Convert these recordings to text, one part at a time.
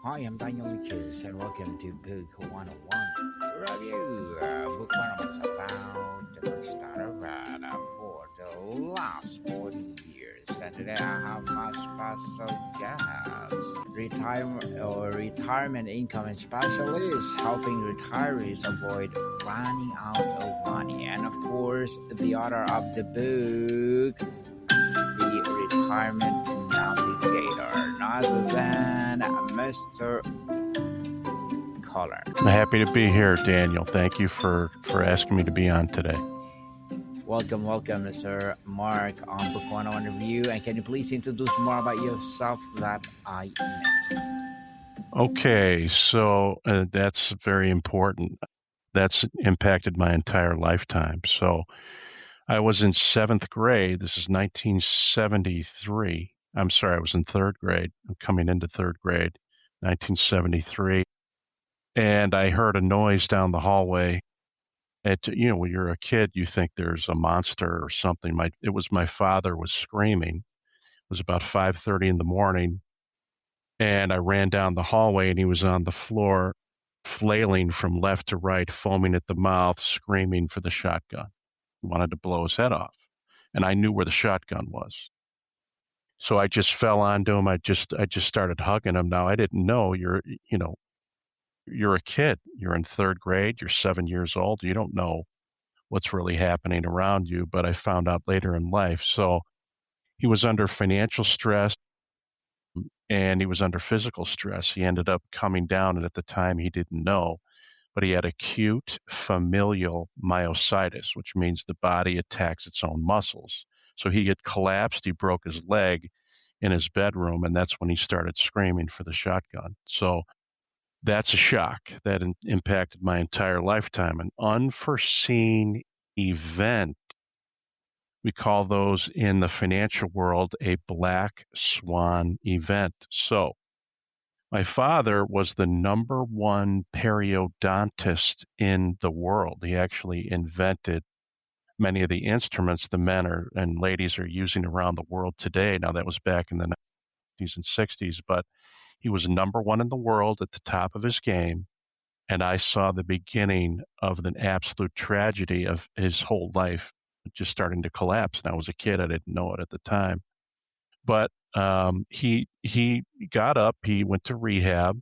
Hi, I'm Daniel Lucas, and welcome to Book 101 Review. Book 101 is about the books that I've read for the last 40 years. And today I have my special guest, retirement income specialist, helping retirees avoid running out of money. And of course, the author of the book, the Retirement Navigator, none other than Mr. Kollar. I'm happy to be here, Daniel. Thank you for asking me to be on today. Welcome, Mr. Mark on Book 101 Review. And can you please introduce more about yourself that I missed? Okay, so that's very important. That's impacted my entire lifetime. So I was in 7th grade. This is 1973. I'm sorry, I was in 3rd grade. I'm coming into 3rd grade, 1973. And I heard a noise down the hallway. When you're a kid, you think there's a monster or something. It was my father was screaming. It was about 5:30 in the morning. And I ran down the hallway and he was on the floor, flailing from left to right, foaming at the mouth, screaming for the shotgun. He wanted to blow his head off. And I knew where the shotgun was. So I just fell onto him. I just started hugging him. Now I didn't know you're a kid. You're in 3rd grade. You're 7 years old. You don't know what's really happening around you. But I found out later in life. So he was under financial stress and he was under physical stress. He ended up coming down, and at the time he didn't know, but he had acute familial myositis, which means the body attacks its own muscles. So he had collapsed. He broke his leg in his bedroom, and that's when he started screaming for the shotgun. So that's a shock that impacted my entire lifetime. An unforeseen event. We call those in the financial world a black swan event. So my father was the number one periodontist in the world. He actually invented many of the instruments the men and ladies are using around the world today. Now, that was back in the 1950s and 60s, but he was number one in the world at the top of his game. And I saw the beginning of an absolute tragedy of his whole life just starting to collapse. And I was a kid. I didn't know it at the time. But he got up. He went to rehab.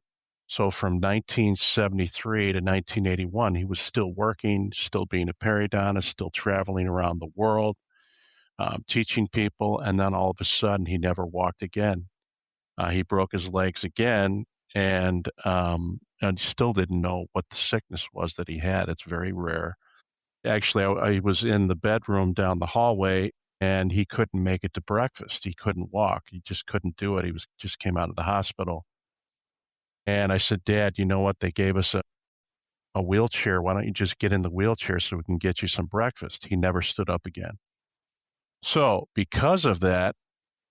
So from 1973 to 1981, he was still working, still being a periodontist, still traveling around the world, teaching people. And then all of a sudden, he never walked again. He broke his legs again and still didn't know what the sickness was that he had. It's very rare. Actually, I was in the bedroom down the hallway, and he couldn't make it to breakfast. He couldn't walk. He just couldn't do it. He just came out of the hospital. And I said, Dad, you know what? They gave us a wheelchair. Why don't you just get in the wheelchair so we can get you some breakfast? He never stood up again. So because of that,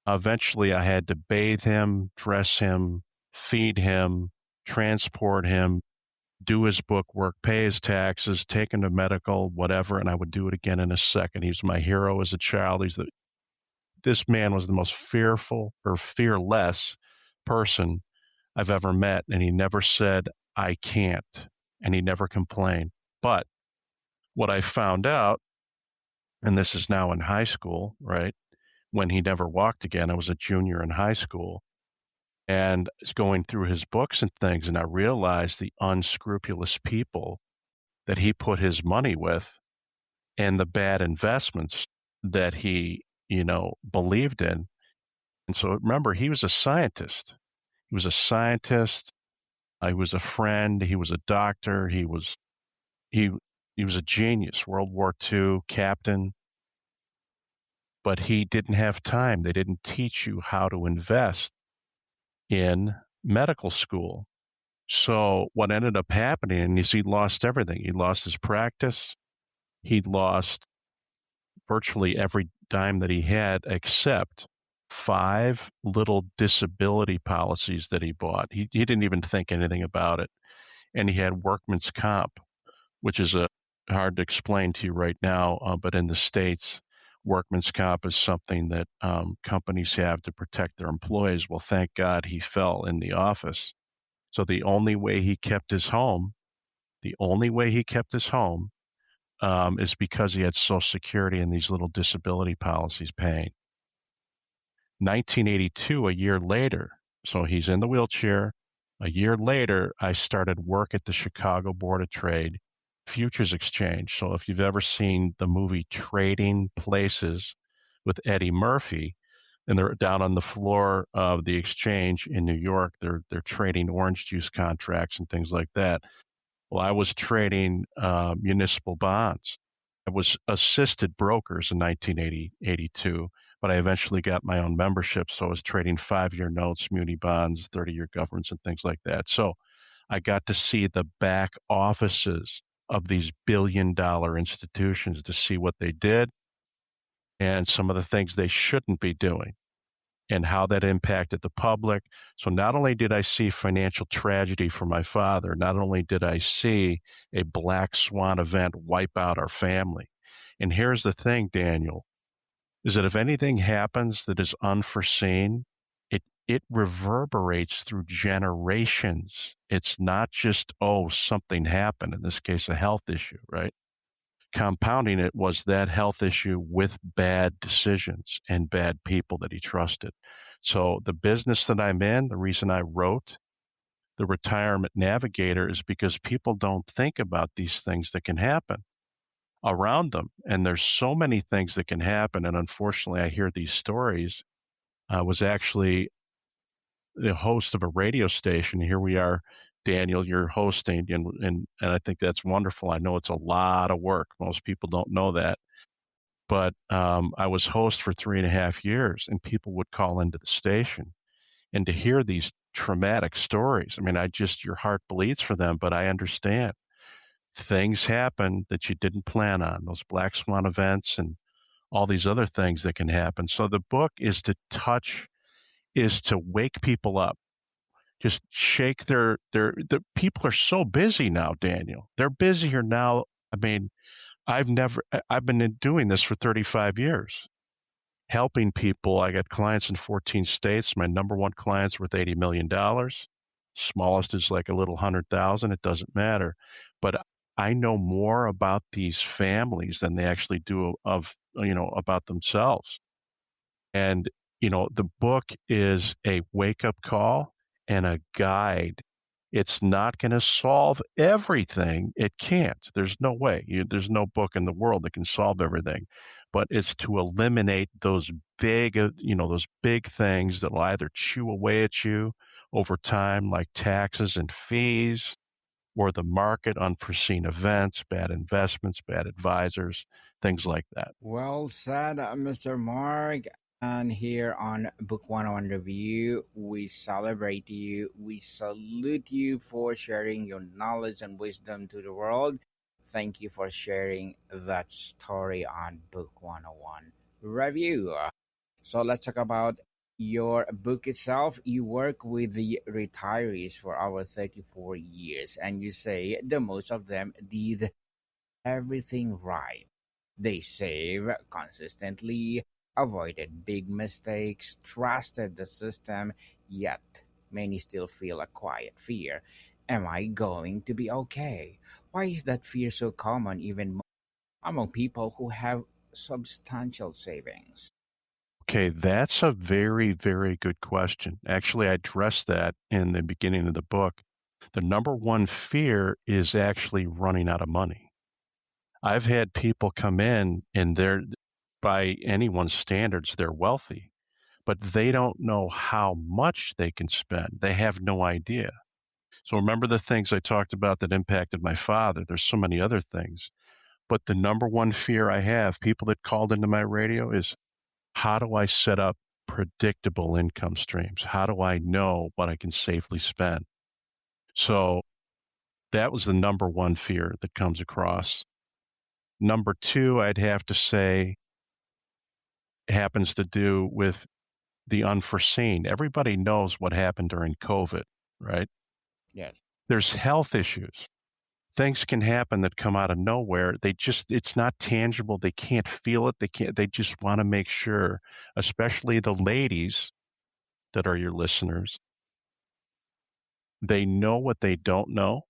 eventually I had to bathe him, dress him, feed him, transport him, do his book work, pay his taxes, take him to medical, whatever, and I would do it again in a second. He was my hero as a child. This man was the most fearful or fearless person I've ever met, and he never said, I can't, and he never complained. But what I found out, and this is now in high school, right, when he never walked again, I was a junior in high school, and going through his books and things, and I realized the unscrupulous people that he put his money with and the bad investments that he, believed in. And so remember, he was a scientist. He was a scientist. He was a friend. He was a doctor. He was a genius, World War II captain. But he didn't have time. They didn't teach you how to invest in medical school. So what ended up happening is he lost everything. He lost his practice. He lost virtually every dime that he had except 5 little disability policies that he bought. He didn't even think anything about it. And he had workman's comp, which is hard to explain to you right now, but in the States, workman's comp is something that companies have to protect their employees. Well, thank God he fell in the office. So the only way he kept his home, is because he had Social Security and these little disability policies paying. 1982, a year later, so he's in the wheelchair. A year later, I started work at the Chicago Board of Trade Futures Exchange. So if you've ever seen the movie Trading Places with Eddie Murphy, and they're down on the floor of the exchange in New York, they're trading orange juice contracts and things like that. Well, I was trading municipal bonds. I was assisted brokers in 1982, but I eventually got my own membership. So I was trading 5-year notes, muni bonds, 30-year governments, and things like that. So I got to see the back offices of these billion-dollar institutions to see what they did and some of the things they shouldn't be doing and how that impacted the public. So not only did I see financial tragedy for my father, not only did I see a black swan event wipe out our family. And here's the thing, Daniel, is that if anything happens that is unforeseen, it reverberates through generations. It's not just, oh, something happened, in this case, a health issue, right? Compounding it was that health issue with bad decisions and bad people that he trusted. So the business that I'm in, the reason I wrote the Retirement Navigator is because people don't think about these things that can happen around them. And there's so many things that can happen. And unfortunately, I hear these stories. I was actually the host of a radio station. Here we are, Daniel, you're hosting, and I think that's wonderful. I know it's a lot of work. Most people don't know that. But I was host for 3.5 years, and people would call into the station. And to hear these traumatic stories, I mean, your heart bleeds for them, but I understand. Things happen that you didn't plan on, those black swan events and all these other things that can happen. So the book is to wake people up, just shake the people are so busy now, Daniel. They're busier now. I mean, I've been doing this for 35 years, helping people. I got clients in 14 states. My number one client's worth $80 million. Smallest is like a little 100,000. It doesn't matter. But I know more about these families than they actually do about themselves. And, the book is a wake up call and a guide. It's not going to solve everything. It can't. There's no way. There's no book in the world that can solve everything. But it's to eliminate those big things that will either chew away at you over time, like taxes and fees, or the market, unforeseen events, bad investments, bad advisors, things like that. Well said, Mr. Mark. And here on Book 101 Review, we celebrate you. We salute you for sharing your knowledge and wisdom to the world. Thank you for sharing that story on Book 101 Review. So let's talk about your book itself. You work with the retirees for over 34 years, and you say the most of them did everything right. They save consistently, avoided big mistakes, trusted the system, yet many still feel a quiet fear. Am I going to be okay? Why is that fear so common even among people who have substantial savings? Okay, that's a very, very good question. Actually, I addressed that in the beginning of the book. The number one fear is actually running out of money. I've had people come in and by anyone's standards, they're wealthy, but they don't know how much they can spend. They have no idea. So remember the things I talked about that impacted my father. There's so many other things. But the number one fear I have, people that called into my radio, is how do I set up predictable income streams? How do I know what I can safely spend? So that was the number one fear that comes across. Number two, I'd have to say, happens to do with the unforeseen. Everybody knows what happened during COVID, right? Yes. There's health issues. Things can happen that come out of nowhere. It's not tangible. They can't feel it. They just want to make sure, especially the ladies that are your listeners, They know what they don't know.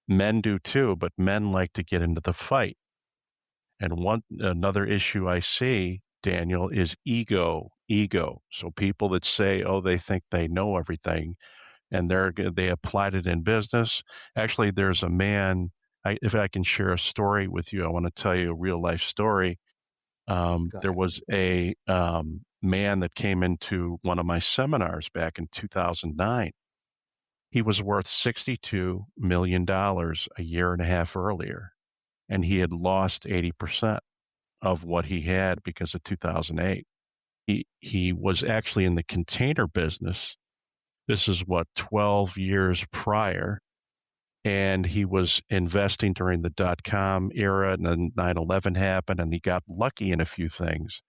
Men do too, but men like to get into the fight. And another issue I see, Daniel, is ego. Ego. So people that say, oh, they think they know everything, and they applied it in business. Actually, there's a man. If I can share a story with you, I want to tell you a real life story. Go There ahead. was a man that came into one of my seminars back in 2009. He was worth $62 million a year and a half earlier, and he had lost 80% of what he had because of 2008. He was actually in the container business. This is what, 12 years prior, and he was investing during the dot-com era, and then 9/11 happened, and he got lucky in a few things.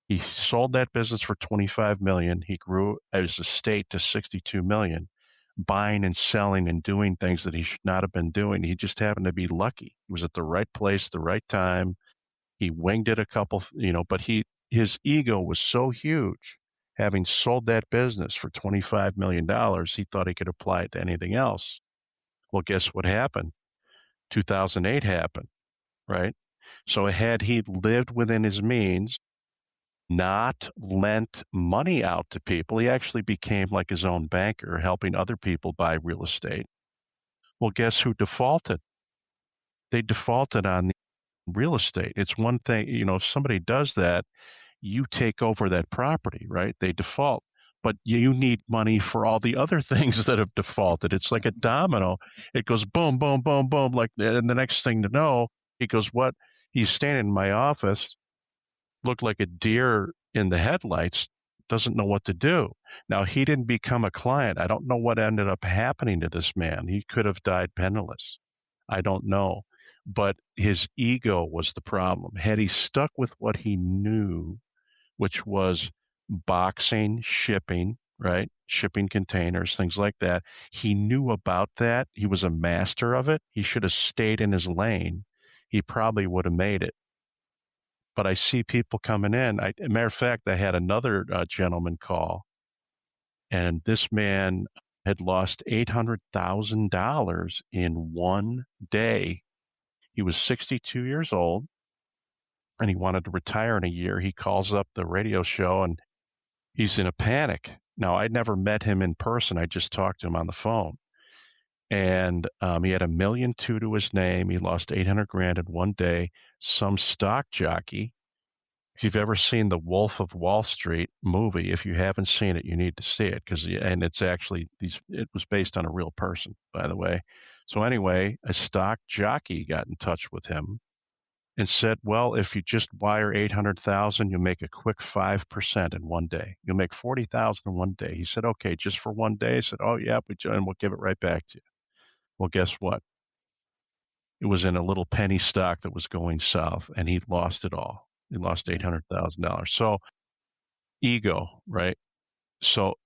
He sold that business for 25 million. He grew his estate to 62 million, buying and selling and doing things that he should not have been doing. He just happened to be lucky. He was at the right place, the right time. He winged it a couple, but his ego was so huge. Having sold that business for $25 million, he thought he could apply it to anything else. Well, guess what happened? 2008 happened, right? So had he lived within his means, not lent money out to people, he actually became like his own banker, helping other people buy real estate. Well, guess who defaulted? They defaulted on the real estate. It's one thing, if somebody does that, you take over that property, right? They default. But you need money for all the other things that have defaulted. It's like a domino. It goes boom, boom, boom, boom. And the next thing to know, he goes, what? He's standing in my office, looked like a deer in the headlights, doesn't know what to do. Now, he didn't become a client. I don't know what ended up happening to this man. He could have died penniless. I don't know. But his ego was the problem. Had he stuck with what he knew, which was boxing, shipping, right? Shipping containers, things like that. He knew about that. He was a master of it. He should have stayed in his lane. He probably would have made it. But I see people coming in. Matter of fact, I had another gentleman call, and this man had lost $800,000 in one day. He was 62 years old, and he wanted to retire in a year. He calls up the radio show, and he's in a panic. Now, I'd never met him in person. I just talked to him on the phone. And he had $1.2 million to his name. He lost 800 grand in one day. Some stock jockey. If you've ever seen the Wolf of Wall Street movie, if you haven't seen it, you need to see it and it's actually it was based on a real person, by the way. So anyway, a stock jockey got in touch with him and said, well, if you just wire 800,000, you'll make a quick 5% in one day. You'll make 40,000 in one day. He said, okay, just for one day. I said, oh yeah, and we'll give it right back to you. Well, guess what? It was in a little penny stock that was going south, and he lost it all. He lost $800,000. So ego, right? So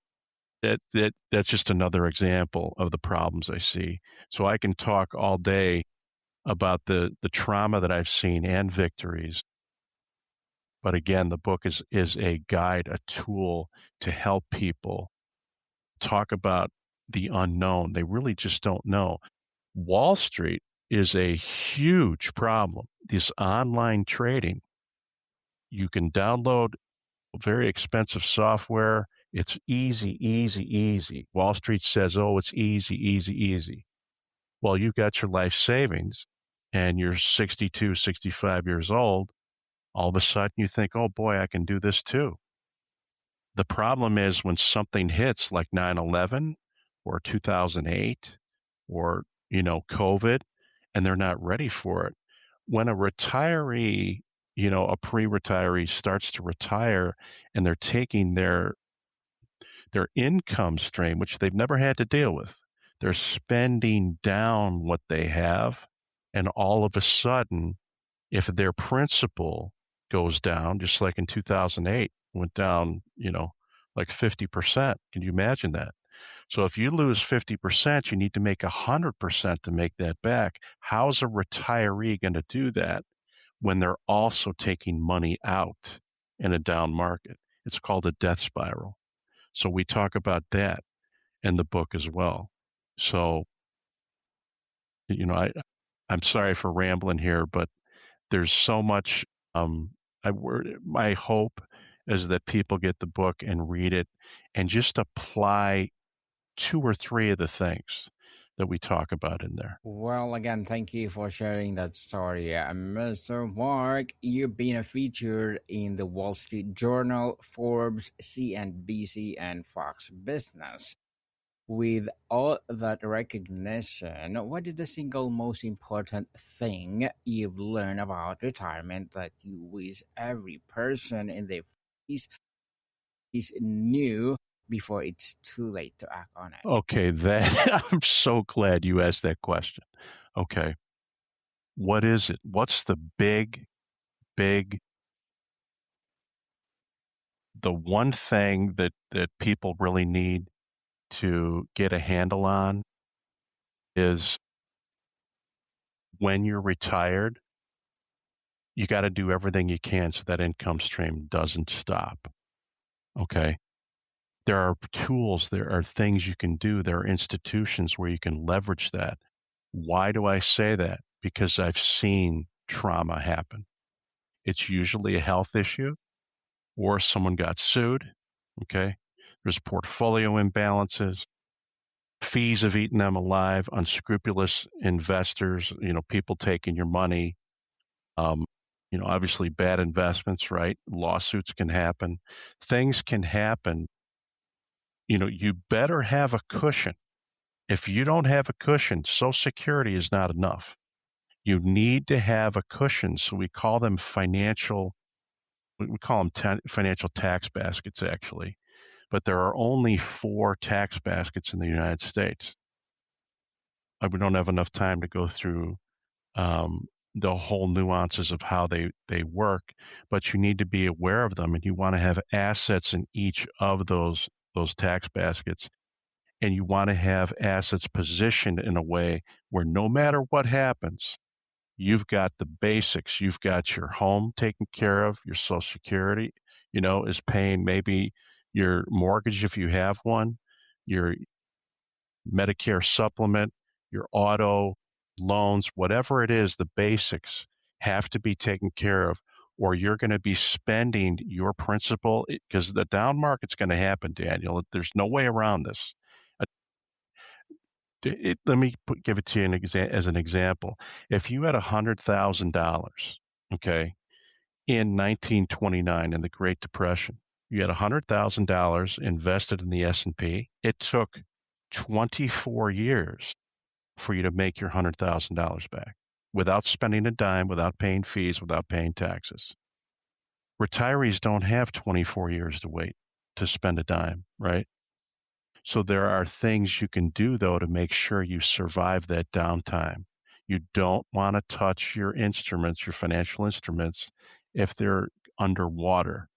that's just another example of the problems I see. So I can talk all day about the trauma that I've seen and victories. But again, the book is a guide, a tool to help people talk about the unknown. They really just don't know. Wall Street is a huge problem. This online trading, you can download very expensive software. It's easy, easy, easy. Wall Street says, oh, it's easy, easy, easy. Well, you've got your life savings and you're 62, 65 years old. All of a sudden you think, oh boy, I can do this too. The problem is when something hits like 9/11 or 2008 or, COVID, and they're not ready for it. When a retiree, a pre-retiree starts to retire and they're taking their income stream, which they've never had to deal with, they're spending down what they have. And all of a sudden, if their principal goes down, just like in 2008, went down, like 50%. Can you imagine that? So if you lose 50%, you need to make 100% to make that back. How's a retiree going to do that when they're also taking money out in a down market? It's called a death spiral. So we talk about that in the book as well. So, I'm sorry for rambling here, but there's so much. Um, my hope is that people get the book and read it and just apply two or three of the things that we talk about in there. Well, again, thank you for sharing that story, Mr. Mark. You've been featured in the Wall Street Journal, Forbes, CNBC, and Fox Business. With all that recognition, what is the single most important thing you've learned about retirement that you wish every person in their 50s is new before it's too late to act on it? Okay, that I'm so glad you asked that question. Okay, what is it? What's the big, the one thing that people really need to get a handle on is when you're retired, you got to do everything you can so that income stream doesn't stop. Okay. There are tools, there are things you can do, there are institutions where you can leverage that. Why do I say that? Because I've seen trauma happen. It's usually a health issue or someone got sued. Okay. There's portfolio imbalances. Fees have eaten them alive, unscrupulous investors, people taking your money. Um, obviously bad investments, right? Lawsuits can happen. Things can happen. You better have a cushion. If you don't have a cushion, Social Security is not enough. You need to have a cushion. So we call them financial tax baskets, actually. But there are only 4 tax baskets in the United States. We don't have enough time to go through um, the whole nuances of how they work, but you need to be aware of them, and you want to have assets in each of those tax baskets, and you want to have assets positioned in a way where no matter what happens, you've got the basics. You've got your home taken care of, your Social Security, is paying maybe your mortgage if you have one, your Medicare supplement, your auto loans, whatever it is, the basics have to be taken care of, or you're going to be spending your principal because the down market's going to happen, Daniel. There's no way around this. Uh, Let me give it to you as an example. If you had $100,000, okay, in 1929 in the Great Depression, you had $100,000 invested in the S&P. It took 24 years for you to make your $100,000 back without spending a dime, without paying fees, without paying taxes. Retirees don't have 24 years to wait to spend a dime, right? So there are things you can do, though, to make sure you survive that downtime. You don't want to touch your instruments, your financial instruments, if they're underwater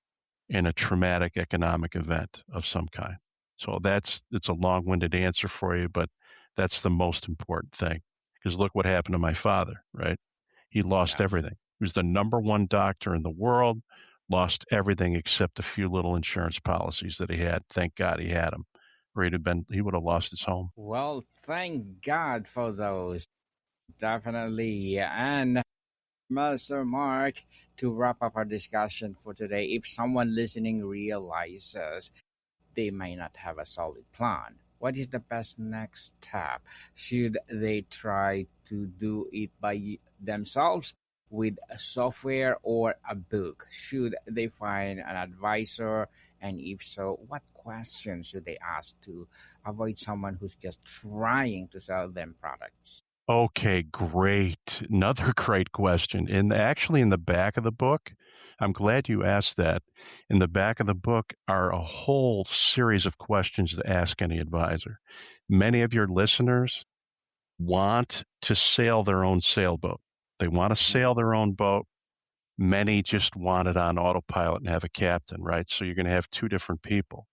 in a traumatic economic event of some kind. So it's a long-winded answer for you, but that's the most important thing. Because look what happened to my father, right? He lost Yes. everything. He was the number one doctor in the world, lost everything except a few little insurance policies that he had. Thank God he had them, or he would have lost his home. Well, thank God for those. Definitely. And Mr. Mark, to wrap up our discussion for today, if someone listening realizes they may not have a solid plan, what is the best next step? Should they try to do it by themselves with a software or a book? Should they find an advisor? And if so, what questions should they ask to avoid someone who's just trying to sell them products? Okay, great. Another great question. And actually, in the back of the book, I'm glad you asked that. In the back of the book are a whole series of questions to ask any advisor. Many of your listeners want to sail their own sailboat. They want to Mhm. sail their own boat. Many just want it on autopilot and have a captain, right? So you're going to have two different people.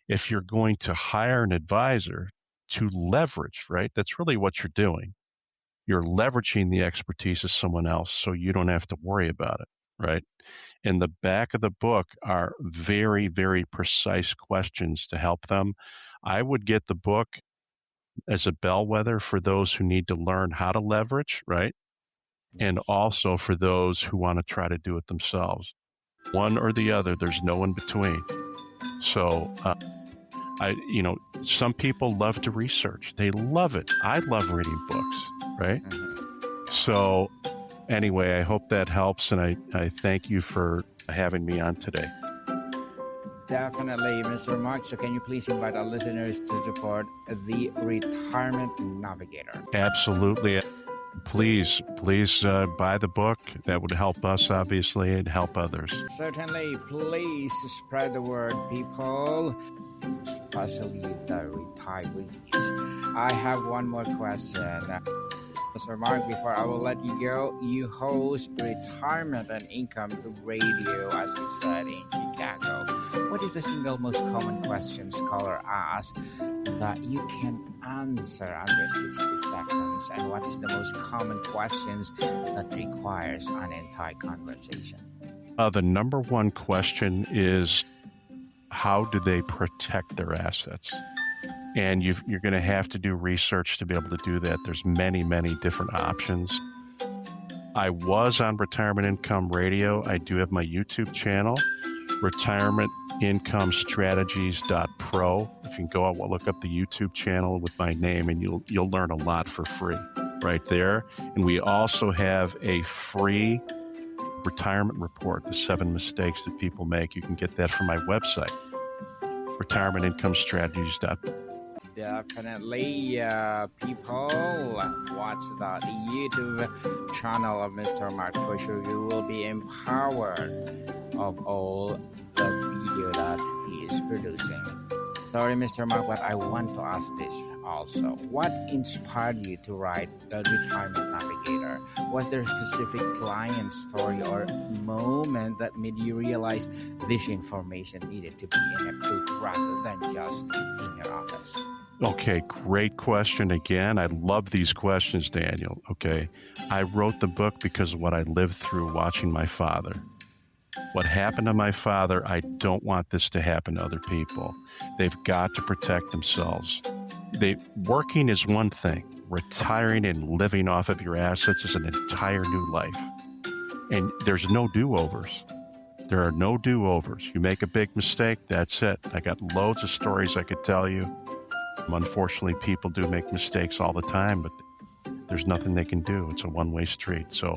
If you're going to hire an advisor to leverage, right? That's really what you're doing. You're leveraging the expertise of someone else so you don't have to worry about it, right? In the back of the book are very, very precise questions to help them. I would get the book as a bellwether for those who need to learn how to leverage, right? And also for those who want to try to do it themselves. One or the other, there's no in between. So, some people love to research. They love it. I love reading books, right? So anyway, I hope that helps, and I thank you for having me on today. Definitely, Mr. Mark. So can you please invite our listeners to support the Retirement Navigator? Absolutely. Please buy the book. That would help us, obviously, and help others. Certainly. Please spread the word, people, especially the retirees. I have one more question. Mr. Mark, before I will let you go, you host Retirement and Income Radio, as you said, in Chicago. What is the single most common question scholar asks that you can answer under 60 seconds? And what is the most common questions that requires an entire conversation? The number one question is, how do they protect their assets? And you're going to have to do research to be able to do that. There's many, many different options. I was on Retirement Income Radio. I do have my YouTube channel, retirementincomestrategies.pro. If you can go out and look up the YouTube channel with my name, and you'll learn a lot for free right there. And we also have a free retirement report, the 7 mistakes that people make. You can get that from my website, retirementincomestrategies.pro. Definitely, people, watch the YouTube channel of Mr. Mark. For sure, you will be empowered of all the video that he is producing. Sorry, Mr. Mark, but I want to ask this also. What inspired you to write the Retirement Navigator? Was there a specific client story or moment that made you realize this information needed to be in a book rather than just in your office? Okay, great question again. I love these questions, Daniel. Okay, I wrote the book because of what I lived through watching my father. What happened to my father, I don't want this to happen to other people. They've got to protect themselves. Working is one thing. Retiring and living off of your assets is an entire new life. And there's no do-overs. There are no do-overs. You make a big mistake, that's it. I got loads of stories I could tell you. Unfortunately, people do make mistakes all the time, but there's nothing they can do. It's a one-way street. So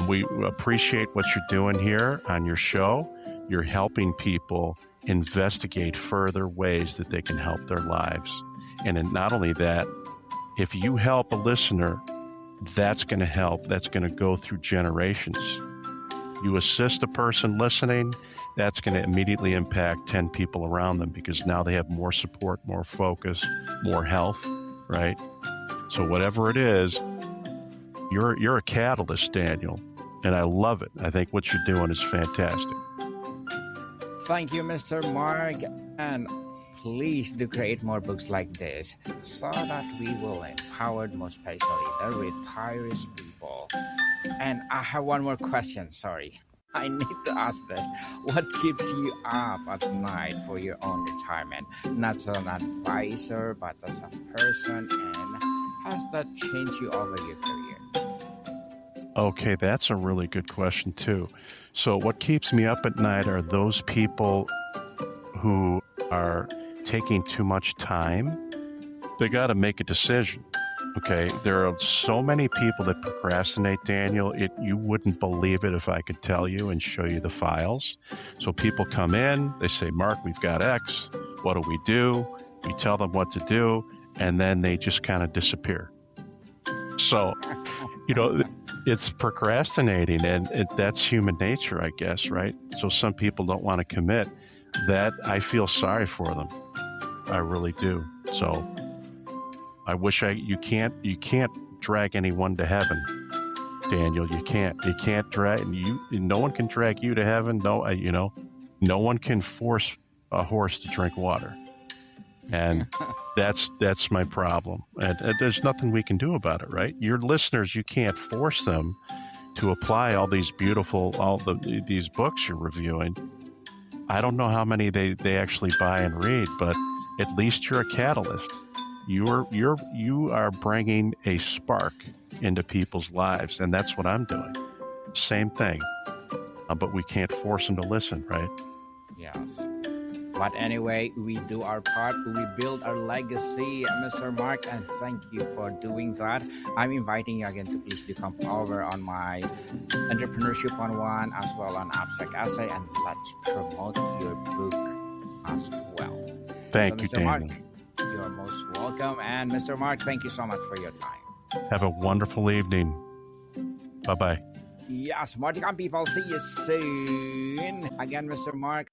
we appreciate what you're doing here on your show. You're helping people investigate further ways that they can help their lives. And not only that, if you help a listener, that's going to help. That's going to go through generations. You assist a person listening, that's going to immediately impact 10 people around them, because now they have more support, more focus, more health, right? So whatever it is, you're a catalyst, Daniel, and I love it. I think what you're doing is fantastic. Thank you, Mr. Mark, and please do create more books like this so that we will empower, most especially the retirees people. And I have one more question, sorry. I need to ask this. What keeps you up at night for your own retirement? Not as an advisor, but as a person, and has that changed you over your career? Okay, that's a really good question too. So what keeps me up at night are those people who are taking too much time. They got to make a decision. Okay, there are so many people that procrastinate, Daniel. You wouldn't believe it if I could tell you and show you the files. So people come in, they say, Mark, we've got X. What do? We tell them what to do, and then they just kind of disappear. So, it's procrastinating, and that's human nature, I guess, right? So some people don't want to commit. That I feel sorry for them. I really do. So I wish you can't drag anyone to heaven, Daniel. You can't drag no one can drag you to heaven. No, no one can force a horse to drink water. And that's my problem. And there's nothing we can do about it, right? Your listeners, you can't force them to apply all these these books you're reviewing. I don't know how many they actually buy and read, but at least you're a catalyst. You are bringing a spark into people's lives, and that's what I'm doing. Same thing, but we can't force them to listen, right? Yes. But anyway, we do our part. We build our legacy, Mr. Mark, and thank you for doing that. I'm inviting you again to please do come over on my Entrepreneurship 101 as well on Abstract Essay, and let's promote your book as well. Thank you, Mr. Mark, Daniel. you're most welcome. And Mr. Mark, thank you so much for your time. Have a wonderful evening. Bye-bye. Yes, Marticon people, see you soon. Again, Mr. Mark.